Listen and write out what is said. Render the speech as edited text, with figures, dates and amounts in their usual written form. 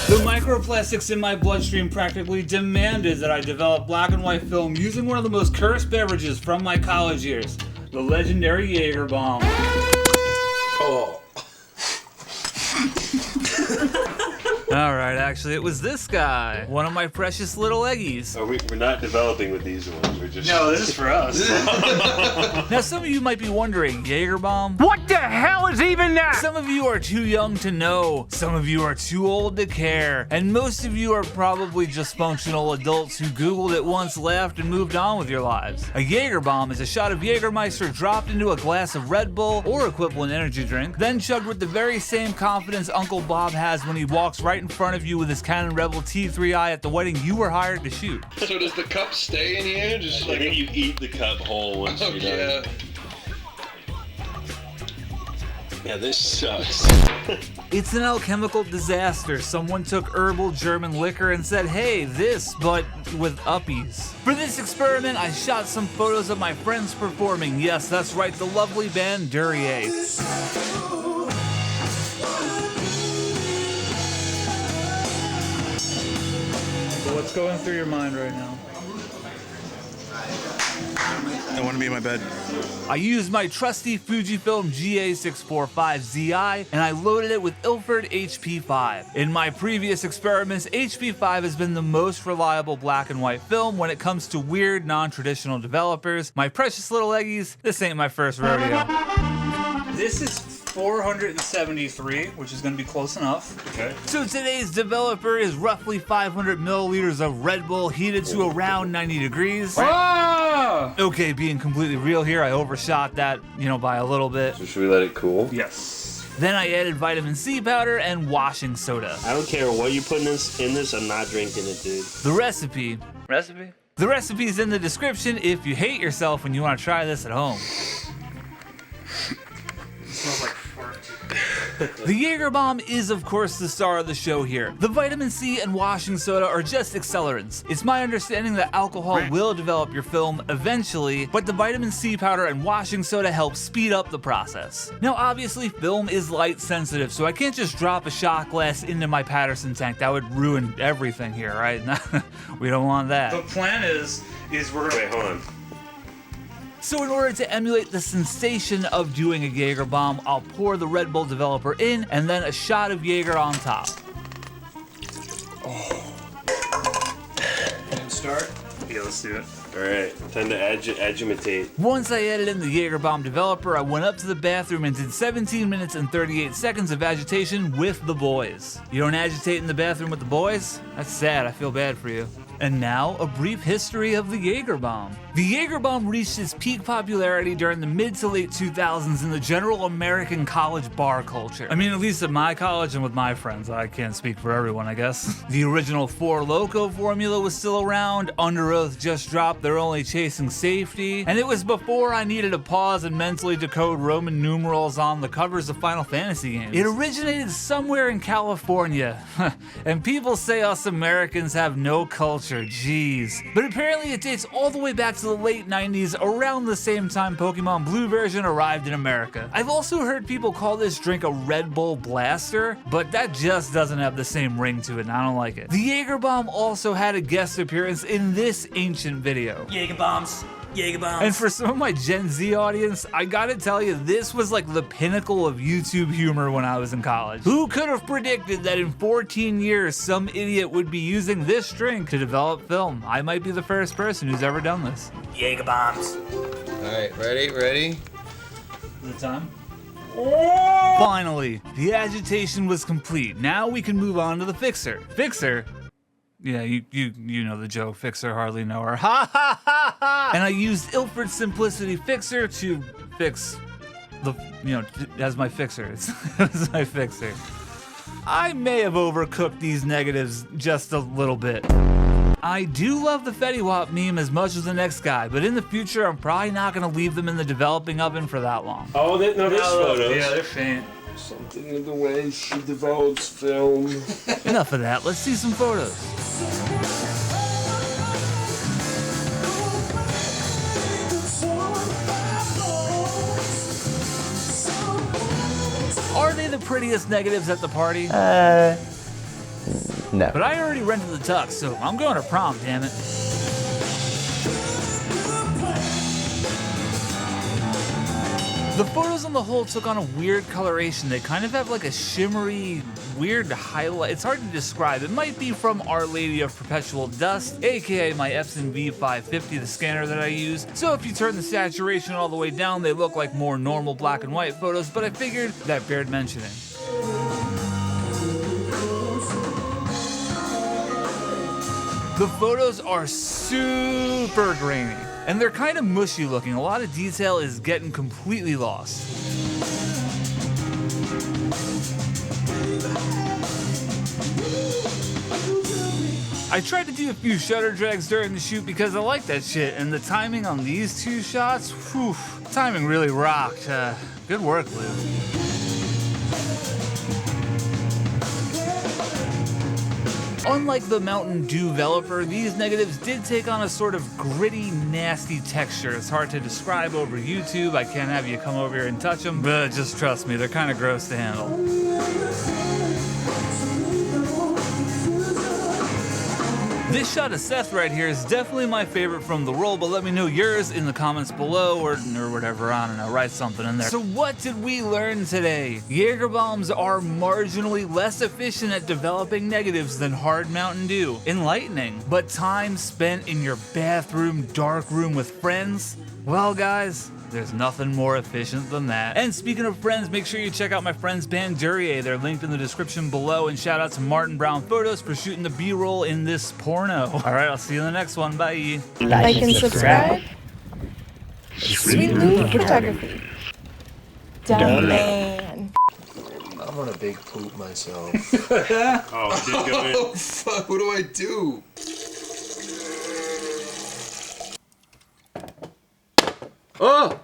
The microplastics in my bloodstream practically demanded that I develop black and white film using one of the most cursed beverages from my college years, the legendary Jägerbomb. Oh. Alright, actually, it was this guy. One of my precious little eggies. Oh, we're not developing with these ones. We're just... No, this is for us. Now, some of you might be wondering, Jägerbomb? What the hell is even that? Some of you are too young to know. Some of you are too old to care. And most of you are probably just functional adults who Googled it once, laughed, and moved on with your lives. A Jägerbomb is a shot of Jägermeister dropped into a glass of Red Bull or equivalent energy drink, then chugged with the very same confidence Uncle Bob has when he walks right in front of you with his Canon Rebel T3i at the wedding you were hired to shoot. So does the cup stay in here? Just like you eat the cup whole once you're done. Yeah, this sucks. It's an alchemical disaster. Someone took herbal German liquor and said, hey, this, but with uppies. For this experiment, I shot some photos of my friends performing. Yes, that's right, the lovely band Durieux. What's going through your mind right now? I want to be in my bed. I used my trusty Fujifilm GA645Zi and I loaded it with Ilford HP5. In my previous experiments, HP5 has been the most reliable black and white film when it comes to weird, non-traditional developers. My precious little eggies, this ain't my first rodeo. This is 473, which is going to be close enough. Okay. So today's developer is roughly 500 milliliters of Red Bull heated to around 90 degrees. Ah! Okay, being completely real here, I overshot that, by a little bit. So should we let it cool? Yes. Then I added vitamin C powder and washing soda. I don't care what you put in this, I'm not drinking it, dude. The recipe? The recipe's in the description if you hate yourself and you want to try this at home. It smells like fart. The Jägerbomb is, of course, the star of the show here. The vitamin C and washing soda are just accelerants. It's my understanding that alcohol will develop your film eventually, but the vitamin C powder and washing soda help speed up the process. Now, obviously, film is light sensitive, so I can't just drop a shot glass into my Patterson tank. That would ruin everything here, right? We don't want that. The plan is we're gonna... Wait, hold on. So in order to emulate the sensation of doing a Jägerbomb, I'll pour the Red Bull developer in and then a shot of Jäger on top. Oh. And start? Yeah, let's do it. Alright, time to agitate. Once I added in the Jägerbomb developer, I went up to the bathroom and did 17 minutes and 38 seconds of agitation with the boys. You don't agitate in the bathroom with the boys? That's sad, I feel bad for you. And now, a brief history of the Jägerbomb. The Jägerbomb reached its peak popularity during the mid to late 2000s in the general American college bar culture. I mean, at least at my college and with my friends. I can't speak for everyone, I guess. The original Four Loko formula was still around, Under Oath just dropped They're Only Chasing Safety, and it was before I needed to pause and mentally decode Roman numerals on the covers of Final Fantasy games. It originated somewhere in California, and people say us Americans have no culture. Jeez. But apparently it dates all the way back to the late 90s, around the same time Pokemon Blue version arrived in America. I've also heard people call this drink a Red Bull Blaster, but that just doesn't have the same ring to it and I don't like it. The Jägerbomb also had a guest appearance in this ancient video. Jägerbombs. And for some of my Gen Z audience, I gotta tell you, this was like the pinnacle of YouTube humor when I was in college. Who could have predicted that in 14 years, some idiot would be using this drink to develop film? I might be the first person who's ever done this. Jägerbombs. Alright, ready? Is it time? Finally, the agitation was complete. Now we can move on to the fixer. Fixer? Yeah, you know the joke, fixer, hardly know her. Ha ha ha ha! And I used Ilford Simplicity Fixer to fix the, as my fixer. It's my fixer. I may have overcooked these negatives just a little bit. I do love the Fetty Wap meme as much as the next guy, but in the future, I'm probably not gonna leave them in the developing oven for that long. Oh, there's photos. Yeah, they're faint. Something in the way she develops film. Enough of that, let's see some photos. Are they the prettiest negatives at the party? No. But I already rented the tux, so I'm going to prom, damn it. The photos on the whole took on a weird coloration. They kind of have like a shimmery, weird highlight. It's hard to describe. It might be from Our Lady of Perpetual Dust, aka my Epson V550, the scanner that I use. So if you turn the saturation all the way down, they look like more normal black and white photos, but I figured that bared mentioning. The photos are super grainy, and they're kind of mushy looking. A lot of detail is getting completely lost. I tried to do a few shutter drags during the shoot because I like that shit, and the timing on these two shots, whew, timing really rocked. Good work, Lou. Unlike the Mountain Dew-veloper, these negatives did take on a sort of gritty, nasty texture. It's hard to describe over YouTube. I can't have you come over here and touch them, but just trust me, they're kind of gross to handle. This shot of Seth right here is definitely my favorite from the roll, but let me know yours in the comments below or whatever, I don't know, write something in there. So what did we learn today? Jäger bombs are marginally less efficient at developing negatives than hard Mountain Dew. Enlightening. But time spent in your bathroom, dark room with friends? Well guys, there's nothing more efficient than that. And speaking of friends, make sure you check out my friends band Durieux. They're linked in the description below, and shout out to Martin Brown Photos for shooting the B-roll in this porno. All right, I'll see you in the next one. Bye. Like and subscribe. Sweet Lou Photography. Dumb man. I'm on a big poop myself. Oh, did do it. Oh, fuck, what do I do? Oh!